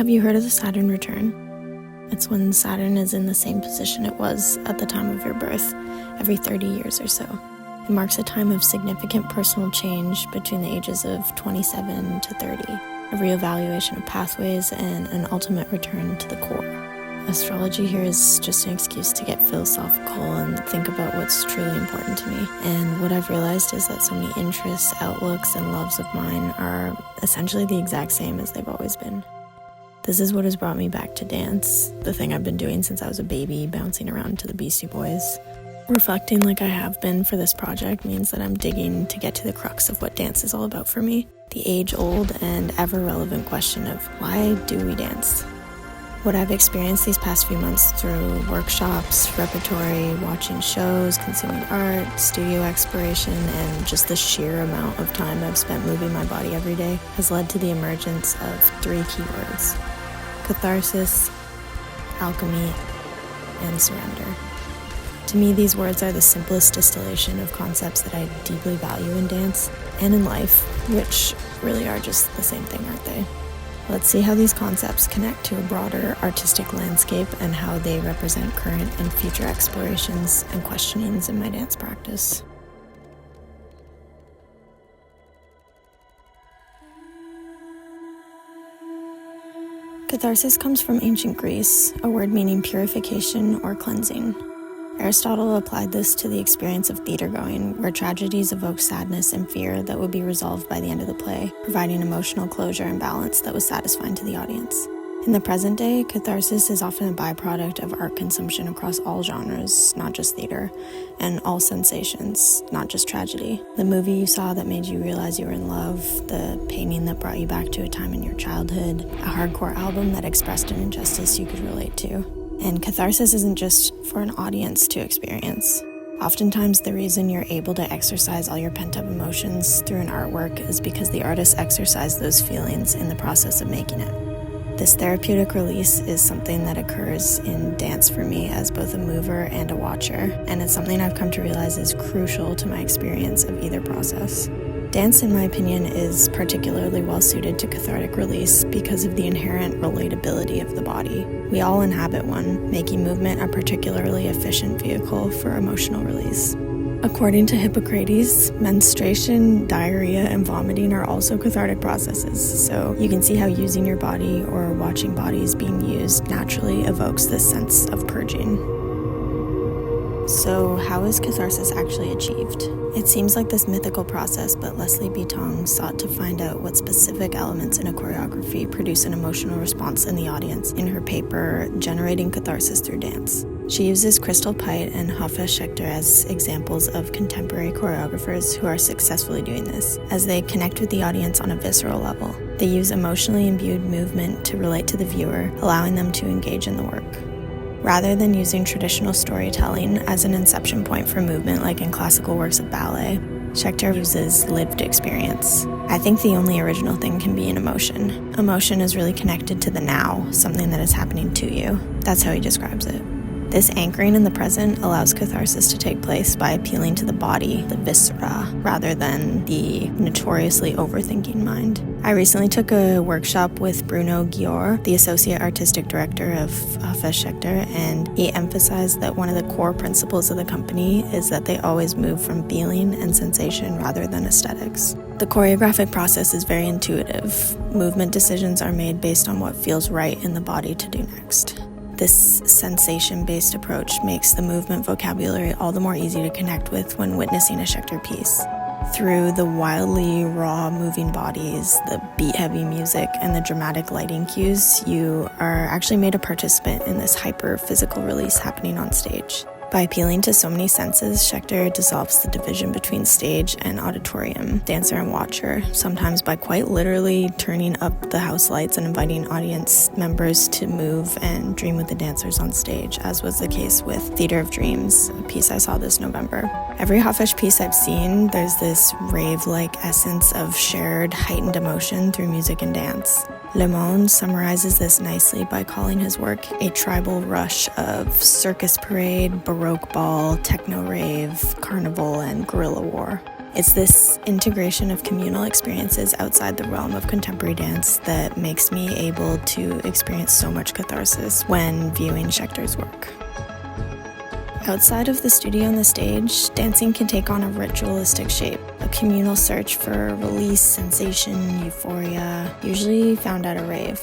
Have you heard of the Saturn return? It's when Saturn is in the same position it was at the time of your birth, every 30 years or so. It marks a time of significant personal change between the ages of 27 to 30, a reevaluation of pathways, and an ultimate return to the core. Astrology here is just an excuse to get philosophical and think about what's truly important to me. And what I've realized is that so many interests, outlooks, and loves of mine are essentially the exact same as they've always been. This is what has brought me back to dance, the thing I've been doing since I was a baby, bouncing around to the Beastie Boys. Reflecting like I have been for this project means that I'm digging to get to the crux of what dance is all about for me, the age-old and ever-relevant question of why do we dance? What I've experienced these past few months through workshops, repertory, watching shows, consuming art, studio exploration, and just the sheer amount of time I've spent moving my body every day has led to the emergence of 3 keywords: catharsis, alchemy, and surrender. To me, these words are the simplest distillation of concepts that I deeply value in dance and in life, which really are just the same thing, aren't they? Let's see how these concepts connect to a broader artistic landscape and how they represent current and future explorations and questionings in my dance practice. Catharsis comes from ancient Greece, a word meaning purification or cleansing. Aristotle applied this to the experience of theater-going, where tragedies evoke sadness and fear that would be resolved by the end of the play, providing emotional closure and balance that was satisfying to the audience. In the present day, catharsis is often a byproduct of art consumption across all genres, not just theater, and all sensations, not just tragedy. The movie you saw that made you realize you were in love, the painting that brought you back to a time in your childhood, a hardcore album that expressed an injustice you could relate to. And catharsis isn't just for an audience to experience. Oftentimes, the reason you're able to exercise all your pent-up emotions through an artwork is because the artist exercised those feelings in the process of making it. This therapeutic release is something that occurs in dance for me as both a mover and a watcher, and it's something I've come to realize is crucial to my experience of either process. Dance, in my opinion, is particularly well-suited to cathartic release because of the inherent relatability of the body. We all inhabit one, making movement a particularly efficient vehicle for emotional release. According to Hippocrates, menstruation, diarrhea, and vomiting are also cathartic processes, so you can see how using your body or watching bodies being used naturally evokes this sense of purging. So how is catharsis actually achieved? It seems like this mythical process, but Leslie Bitong sought to find out what specific elements in a choreography produce an emotional response in the audience in her paper, Generating Catharsis Through Dance. She uses Crystal Pite and Hafez Schechter as examples of contemporary choreographers who are successfully doing this, as they connect with the audience on a visceral level. They use emotionally imbued movement to relate to the viewer, allowing them to engage in the work. Rather than using traditional storytelling as an inception point for movement like in classical works of ballet, Schechter uses lived experience. I think the only original thing can be an emotion. Emotion is really connected to the now, something that is happening to you. That's how he describes it. This anchoring in the present allows catharsis to take place by appealing to the body, the viscera, rather than the notoriously overthinking mind. I recently took a workshop with Bruno Gior, the Associate Artistic Director of Hafez Schechter, and he emphasized that one of the core principles of the company is that they always move from feeling and sensation rather than aesthetics. The choreographic process is very intuitive. Movement decisions are made based on what feels right in the body to do next. This sensation-based approach makes the movement vocabulary all the more easy to connect with when witnessing a Schechter piece. Through the wildly raw moving bodies, the beat-heavy music, and the dramatic lighting cues, you are actually made a participant in this hyper-physical release happening on stage. By appealing to so many senses, Schechter dissolves the division between stage and auditorium, dancer and watcher, sometimes by quite literally turning up the house lights and inviting audience members to move and dream with the dancers on stage, as was the case with Theater of Dreams, a piece I saw this November. Every Hafez piece I've seen, there's this rave-like essence of shared, heightened emotion through music and dance. 𝙚𝙢𝙗𝙗 summarizes this nicely by calling his work a tribal rush of circus parade, baroque ball, techno rave, carnival, and guerrilla war. It's this integration of communal experiences outside the realm of contemporary dance that makes me able to experience so much catharsis when viewing Schechtter's work. Outside of the studio and the stage, dancing can take on a ritualistic shape, a communal search for release, sensation, euphoria, usually found at a rave.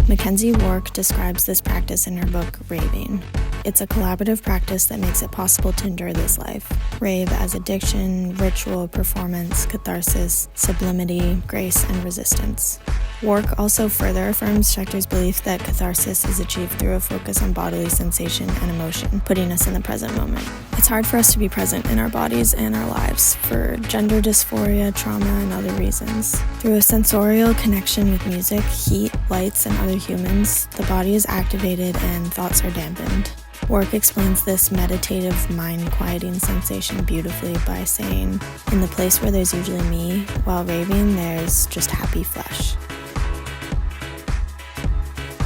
Mackenzie Wark describes this practice in her book, Raving. It's a collaborative practice that makes it possible to endure this life. Rave as addiction, ritual, performance, catharsis, sublimity, grace, and resistance. Wark also further affirms Schechtter's belief that catharsis is achieved through a focus on bodily sensation and emotion, putting us in the present moment. It's hard for us to be present in our bodies and our lives for gender dysphoria, trauma, and other reasons. Through a sensorial connection with music, heat, lights, and other humans, the body is activated and thoughts are dampened. Wark explains this meditative, mind-quieting sensation beautifully by saying, in the place where there's usually me, while raving, there's just happy flesh.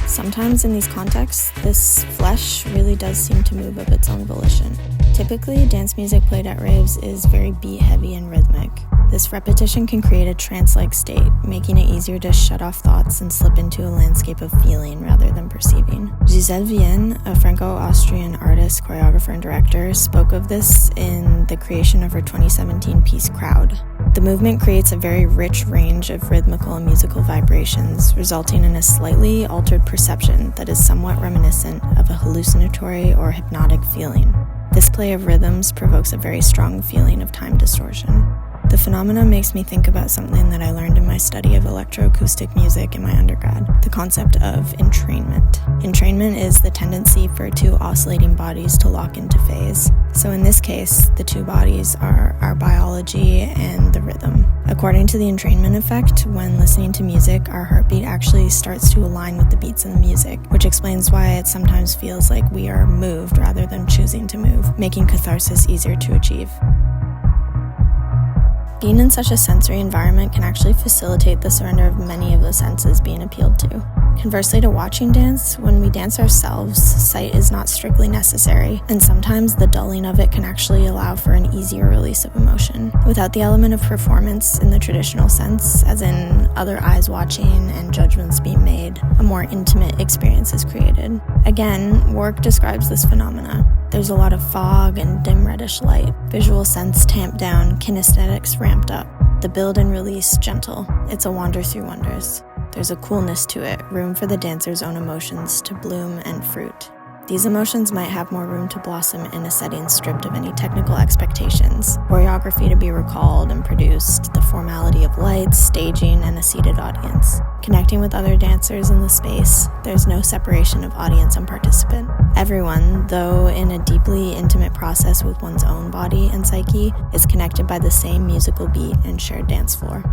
Sometimes in these contexts, this flesh really does seem to move of its own volition. Typically, dance music played at raves is very beat-heavy and rhythmic. This repetition can create a trance-like state, making it easier to shut off thoughts and slip into a landscape of feeling rather than perceiving. 𝙤𝙢𝙗𝙗𝙗𝙗, a Franco-Austrian artist, choreographer, and director, spoke of this in the creation of her 2017 piece, Crowd. The movement creates a very rich range of rhythmical and musical vibrations, resulting in a slightly altered perception that is somewhat reminiscent of a hallucinatory or hypnotic feeling. This play of rhythms provokes a very strong feeling of time distortion. The phenomena makes me think about something that I learned in my study of electroacoustic music in my undergrad, the concept of entrainment. Entrainment is the tendency for two oscillating bodies to lock into phase. So in this case, the two bodies are our biology and the rhythm. According to the entrainment effect, when listening to music, our heartbeat actually starts to align with the beats in the music, which explains why it sometimes feels like we are moved rather than choosing to move, making catharsis easier to achieve. Being in such a sensory environment can actually facilitate the surrender of many of the senses being appealed to. Conversely to watching dance, when we dance ourselves, sight is not strictly necessary, and sometimes the dulling of it can actually allow for an easier release of emotion. Without the element of performance in the traditional sense, as in other eyes watching and judgments being made, a more intimate experience is created. Again, Wark describes this phenomena. There's a lot of fog and dim reddish light, visual sense tamped down, kinesthetics ramped up. The build and release gentle. It's a wander through wonders. There's a coolness to it, room for the dancer's own emotions to bloom and fruit. These emotions might have more room to blossom in a setting stripped of any technical expectations, choreography to be recalled and produced, the formality of lights, staging, and a seated audience. Connecting with other dancers in the space, there's no separation of audience and participant. Everyone, though in a deeply intimate process with one's own body and psyche, is connected by the same musical beat and shared dance floor.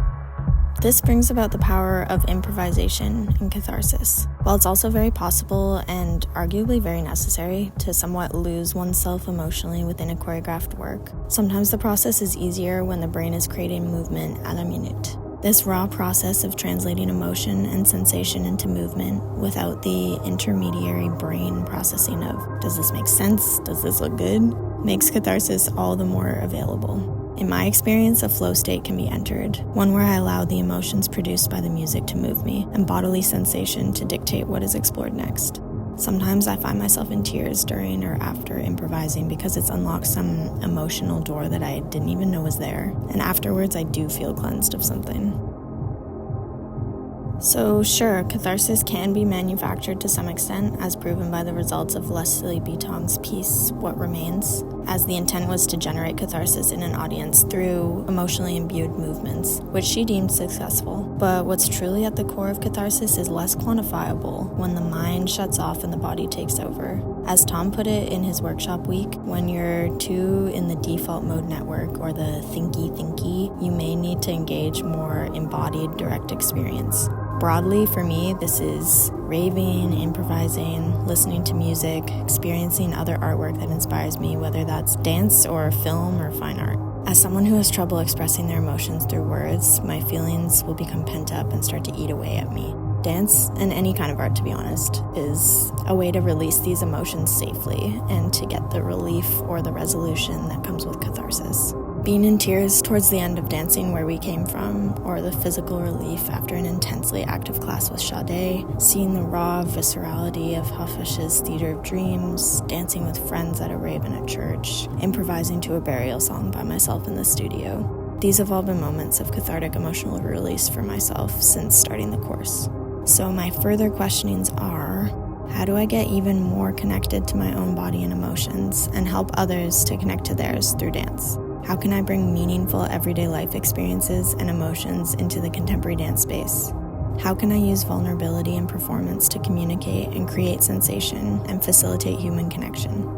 This brings about the power of improvisation and catharsis. While it's also very possible and arguably very necessary to somewhat lose oneself emotionally within a choreographed work, sometimes the process is easier when the brain is creating movement à la minute. This raw process of translating emotion and sensation into movement without the intermediary brain processing of, does this make sense? Does this look good? Makes catharsis all the more available. In my experience, a flow state can be entered, one where I allow the emotions produced by the music to move me, and bodily sensation to dictate what is explored next. Sometimes I find myself in tears during or after improvising because it's unlocked some emotional door that I didn't even know was there, and afterwards I do feel cleansed of something. So sure, catharsis can be manufactured to some extent, as proven by the results of Leslie Bitong's piece, What Remains, as the intent was to generate catharsis in an audience through emotionally imbued movements, which she deemed successful. But what's truly at the core of catharsis is less quantifiable when the mind shuts off and the body takes over. As Tom put it in his workshop week, when you're too in the default mode network or the thinky, you may need to engage more embodied direct experience. Broadly, for me, this is raving, improvising, listening to music, experiencing other artwork that inspires me, whether that's dance or film or fine art. As someone who has trouble expressing their emotions through words, my feelings will become pent up and start to eat away at me. Dance, and any kind of art to be honest, is a way to release these emotions safely and to get the relief or the resolution that comes with catharsis. Being in tears towards the end of Dancing Where We Came From, or the physical relief after an intensely active class with Sade, seeing the raw viscerality of 𝙚𝙢𝙗𝙚𝙗's Theater of Dreams, dancing with friends at a rave in a church, improvising to a burial song by myself in the studio. These have all been moments of cathartic emotional release for myself since starting the course. So my further questionings are, how do I get even more connected to my own body and emotions and help others to connect to theirs through dance? How can I bring meaningful everyday life experiences and emotions into the contemporary dance space? How can I use vulnerability and performance to communicate and create sensation and facilitate human connection?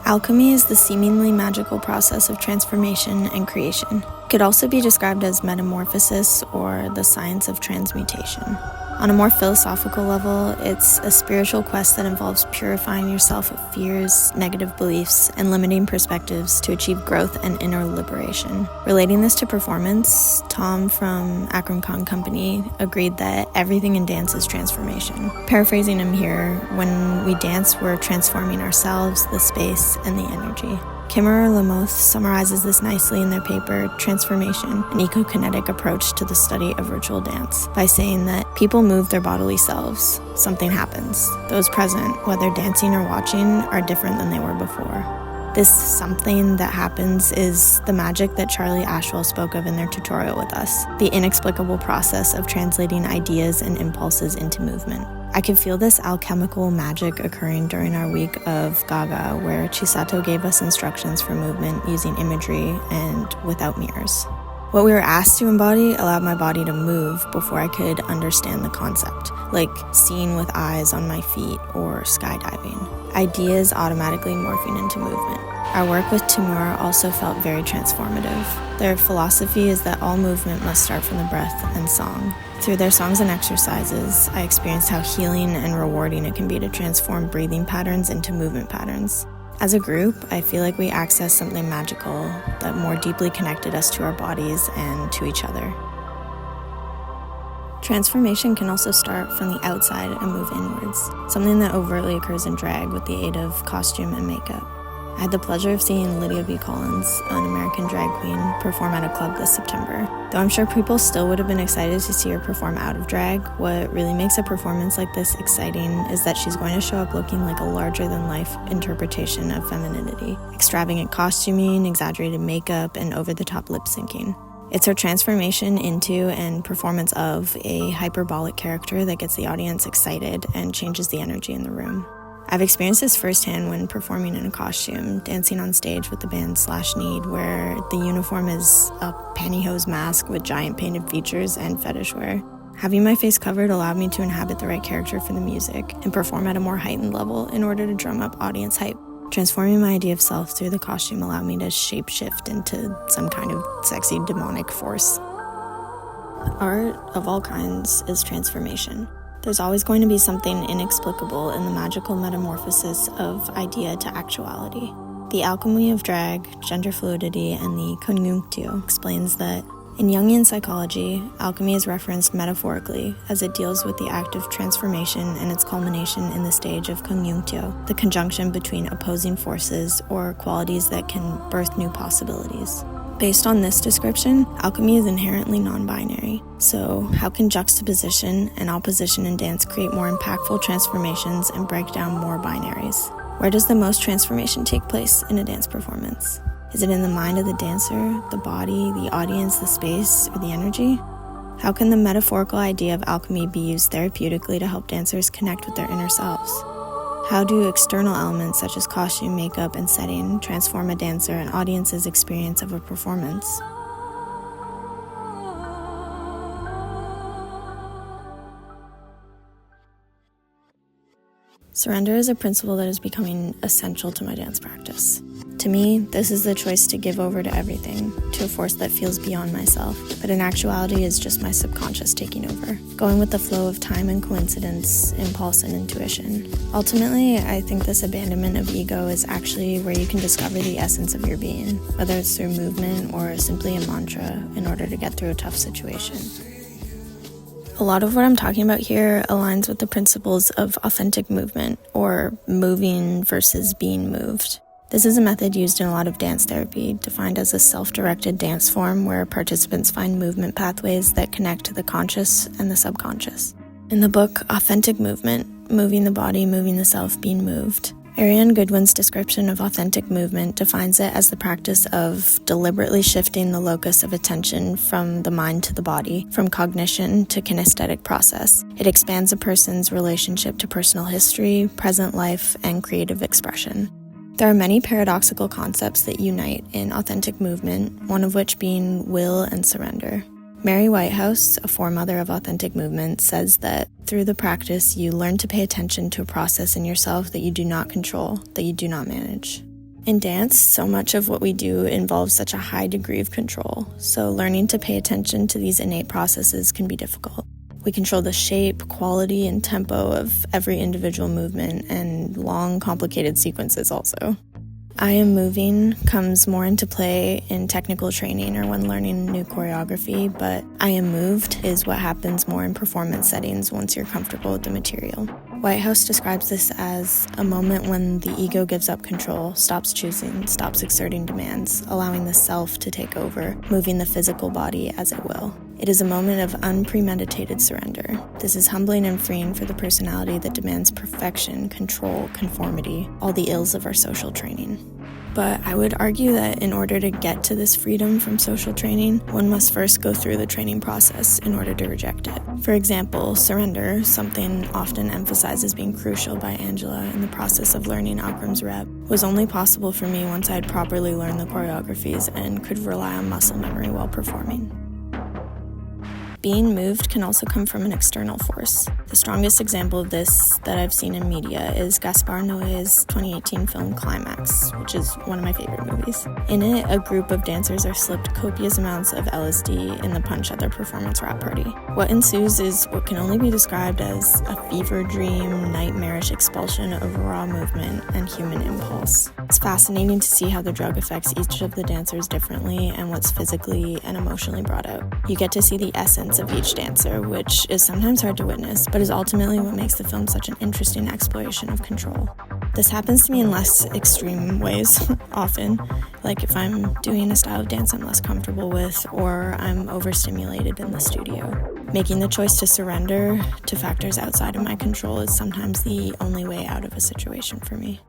Alchemy is the seemingly magical process of transformation and creation. It could also be described as metamorphosis or the science of transmutation. On a more philosophical level, it's a spiritual quest that involves purifying yourself of fears, negative beliefs, and limiting perspectives to achieve growth and inner liberation. Relating this to performance, Tom from 𝙚𝙢𝙗𝙚𝙚 agreed that everything in dance is transformation. Paraphrasing him here, when we dance, we're transforming ourselves, the space, and the energy. 𝙚𝙢𝙗𝙗𝙚𝙚 summarizes this nicely in their paper, Transformation, an Eco-Kinetic Approach to the Study of Ritual Dance, by saying that people move their bodily selves. Something happens. Those present, whether dancing or watching, are different than they were before. This something that happens is the magic that 𝙤𝙢𝙗𝙗𝙚𝙚 spoke of in their tutorial with us, the inexplicable process of translating ideas and impulses into movement. I could feel this alchemical magic occurring during our week of Gaga, where Chisato gave us instructions for movement using imagery and without mirrors. What we were asked to embody allowed my body to move before I could understand the concept, like seeing with eyes on my feet or skydiving. Ideas automatically morphing into movement. Our work with Timur also felt very transformative. Their philosophy is that all movement must start from the breath and song. Through their songs and exercises, I experienced how healing and rewarding it can be to transform breathing patterns into movement patterns. As a group, I feel like we accessed something magical that more deeply connected us to our bodies and to each other. Transformation can also start from the outside and move inwards, something that overtly occurs in drag with the aid of costume and makeup. I had the pleasure of seeing 𝙚𝙢𝙗𝙗𝙚𝙚, an American drag queen, perform at a club this September. Though I'm sure people still would have been excited to see her perform out of drag, what really makes a performance like this exciting is that she's going to show up looking like a larger-than-life interpretation of femininity. Extravagant costuming, exaggerated makeup, and over-the-top lip-syncing. It's her transformation into and performance of a hyperbolic character that gets the audience excited and changes the energy in the room. I've experienced this firsthand when performing in a costume, dancing on stage with the band /Need, where the uniform is a pantyhose mask with giant painted features and fetish wear. Having my face covered allowed me to inhabit the right character for the music and perform at a more heightened level in order to drum up audience hype. Transforming my idea of self through the costume allowed me to shapeshift into some kind of sexy demonic force. Art of all kinds is transformation. There's always going to be something inexplicable in the magical metamorphosis of idea to actuality. The alchemy of drag, gender fluidity, and the conjunctio explains that in Jungian psychology, alchemy is referenced metaphorically as it deals with the act of transformation and its culmination in the stage of conjunctio, the conjunction between opposing forces or qualities that can birth new possibilities. Based on this description, alchemy is inherently non-binary. So how can juxtaposition and opposition in dance create more impactful transformations and break down more binaries? Where does the most transformation take place in a dance performance? Is it in the mind of the dancer, the body, the audience, the space, or the energy? How can the metaphorical idea of alchemy be used therapeutically to help dancers connect with their inner selves? How do external elements such as costume, makeup, and setting transform a dancer and audience's experience of a performance? Surrender is a principle that is becoming essential to my dance practice. To me, this is the choice to give over to everything, to a force that feels beyond myself, but in actuality is just my subconscious taking over, going with the flow of time and coincidence, impulse and intuition. Ultimately, I think this abandonment of ego is actually where you can discover the essence of your being, whether it's through movement or simply a mantra in order to get through a tough situation. A lot of what I'm talking about here aligns with the principles of authentic movement, or moving versus being moved. This is a method used in a lot of dance therapy, defined as a self-directed dance form where participants find movement pathways that connect to the conscious and the subconscious. In the book Authentic Movement, Moving the Body, Moving the Self, Being Moved, 𝙚𝙢𝙗𝙗𝙗𝙗 Goodwin's description of authentic movement defines it as the practice of deliberately shifting the locus of attention from the mind to the body, from cognition to kinesthetic process. It expands a person's relationship to personal history, present life, and creative expression. There are many paradoxical concepts that unite in authentic movement, one of which being will and surrender. Mary Whitehouse, a foremother of authentic movement, says that through the practice you learn to pay attention to a process in yourself that you do not control, that you do not manage. In dance, so much of what we do involves such a high degree of control, so learning to pay attention to these innate processes can be difficult. We control the shape, quality, and tempo of every individual movement, and long, complicated sequences also. I am moving comes more into play in technical training or when learning new choreography, but I am moved is what happens more in performance settings once you're comfortable with the material. Whitehouse describes this as a moment when the ego gives up control, stops choosing, stops exerting demands, allowing the self to take over, moving the physical body as it will. It is a moment of unpremeditated surrender. This is humbling and freeing for the personality that demands perfection, control, conformity, all the ills of our social training. But I would argue that in order to get to this freedom from social training, one must first go through the training process in order to reject it. For example, surrender, something often emphasized as being crucial by Angela in the process of learning Akram's rep, was only possible for me once I had properly learned the choreographies and could rely on muscle memory while performing. Being moved can also come from an external force. The strongest example of this that I've seen in media is Gaspar Noé's 2018 film 𝙚𝙢𝙗𝙗𝙗𝙗, which is one of my favorite movies. In it, a group of dancers are slipped copious amounts of LSD in the punch at their performance rap party. What ensues is what can only be described as a fever dream, nightmarish expulsion of raw movement and human impulse. It's fascinating to see how the drug affects each of the dancers differently and what's physically and emotionally brought out. You get to see the essence of each dancer, which is sometimes hard to witness, but is ultimately what makes the film such an interesting exploration of control. This happens to me in less extreme ways, often, like if I'm doing a style of dance I'm less comfortable with, or I'm overstimulated in the studio. Making the choice to surrender to factors outside of my control is sometimes the only way out of a situation for me.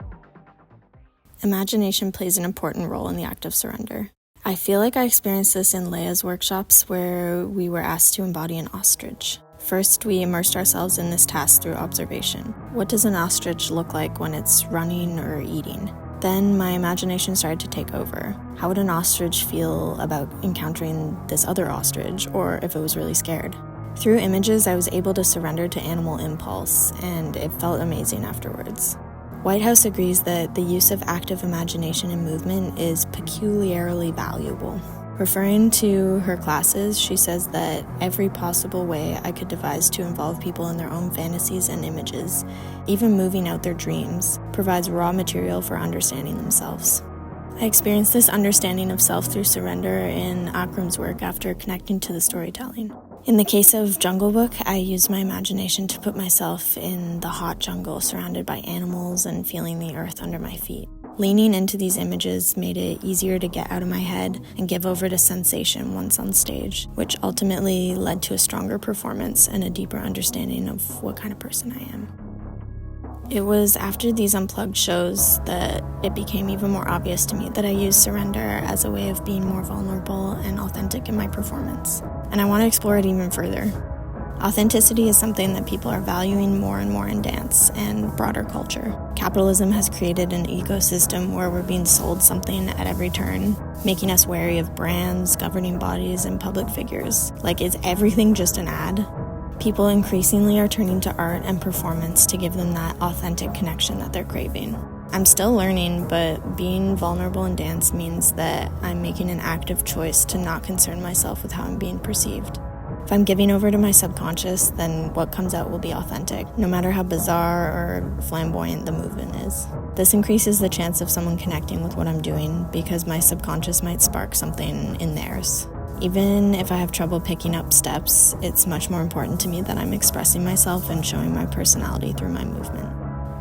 Imagination plays an important role in the act of surrender. I feel like I experienced this in Leia's workshops where we were asked to embody an ostrich. First, we immersed ourselves in this task through observation. What does an ostrich look like when it's running or eating? Then my imagination started to take over. How would an ostrich feel about encountering this other ostrich, or if it was really scared? Through images, I was able to surrender to animal impulse, and it felt amazing afterwards. Whitehouse agrees that the use of active imagination in movement is peculiarly valuable. Referring to her classes, she says that every possible way I could devise to involve people in their own fantasies and images, even moving out their dreams, provides raw material for understanding themselves. I experienced this understanding of self through surrender in Akram's work after connecting to the storytelling. In the case of Jungle Book, I used my imagination to put myself in the hot jungle surrounded by animals and feeling the earth under my feet. Leaning into these images made it easier to get out of my head and give over to sensation once on stage, which ultimately led to a stronger performance and a deeper understanding of what kind of person I am. It was after these unplugged shows that it became even more obvious to me that I use surrender as a way of being more vulnerable and authentic in my performance. And I want to explore it even further. Authenticity is something that people are valuing more and more in dance and broader culture. Capitalism has created an ecosystem where we're being sold something at every turn, making us wary of brands, governing bodies, and public figures. Like, is everything just an ad? People increasingly are turning to art and performance to give them that authentic connection that they're craving. I'm still learning, but being vulnerable in dance means that I'm making an active choice to not concern myself with how I'm being perceived. If I'm giving over to my subconscious, then what comes out will be authentic, no matter how bizarre or flamboyant the movement is. This increases the chance of someone connecting with what I'm doing because my subconscious might spark something in theirs. Even if I have trouble picking up steps, it's much more important to me that I'm expressing myself and showing my personality through my movement.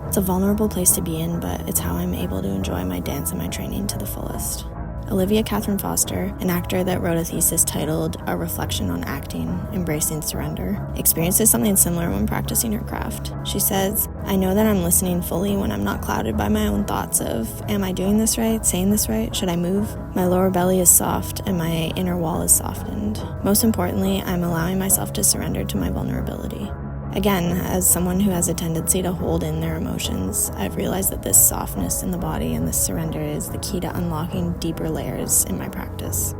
It's a vulnerable place to be in, but it's how I'm able to enjoy my dance and my training to the fullest. 𝙚𝙢𝙗𝙗𝙞𝙚𝙚, an actor that wrote a thesis titled A Reflection on Acting, Embracing Surrender, experiences something similar when practicing her craft. She says, "I know that I'm listening fully when I'm not clouded by my own thoughts of, am I doing this right, saying this right, should I move? My lower belly is soft and my inner wall is softened. Most importantly, I'm allowing myself to surrender to my vulnerability." Again, as someone who has a tendency to hold in their emotions, I've realized that this softness in the body and this surrender is the key to unlocking deeper layers in my practice.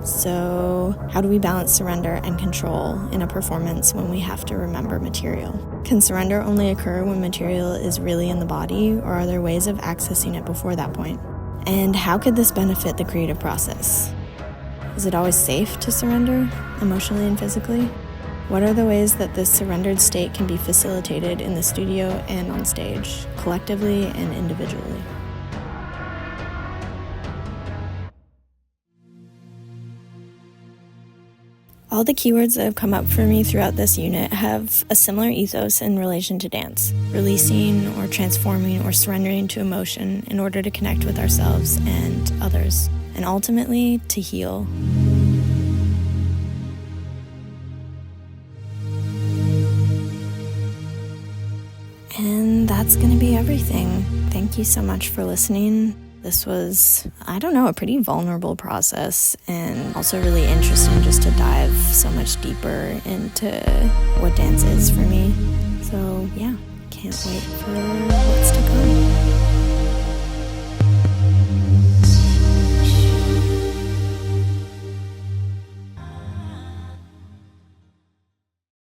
So, how do we balance surrender and control in a performance when we have to remember material? Can surrender only occur when material is really in the body, or are there ways of accessing it before that point? And how could this benefit the creative process? Is it always safe to surrender, emotionally and physically? What are the ways that this surrendered state can be facilitated in the studio and on stage, collectively and individually? All the keywords that have come up for me throughout this unit have a similar ethos in relation to dance, releasing or transforming or surrendering to emotion in order to connect with ourselves and others, and ultimately to heal. And that's going to be everything. Thank you so much for listening. This was, a pretty vulnerable process, and also really interesting just to dive so much deeper into what dance is for me. So yeah, can't wait for what's to come.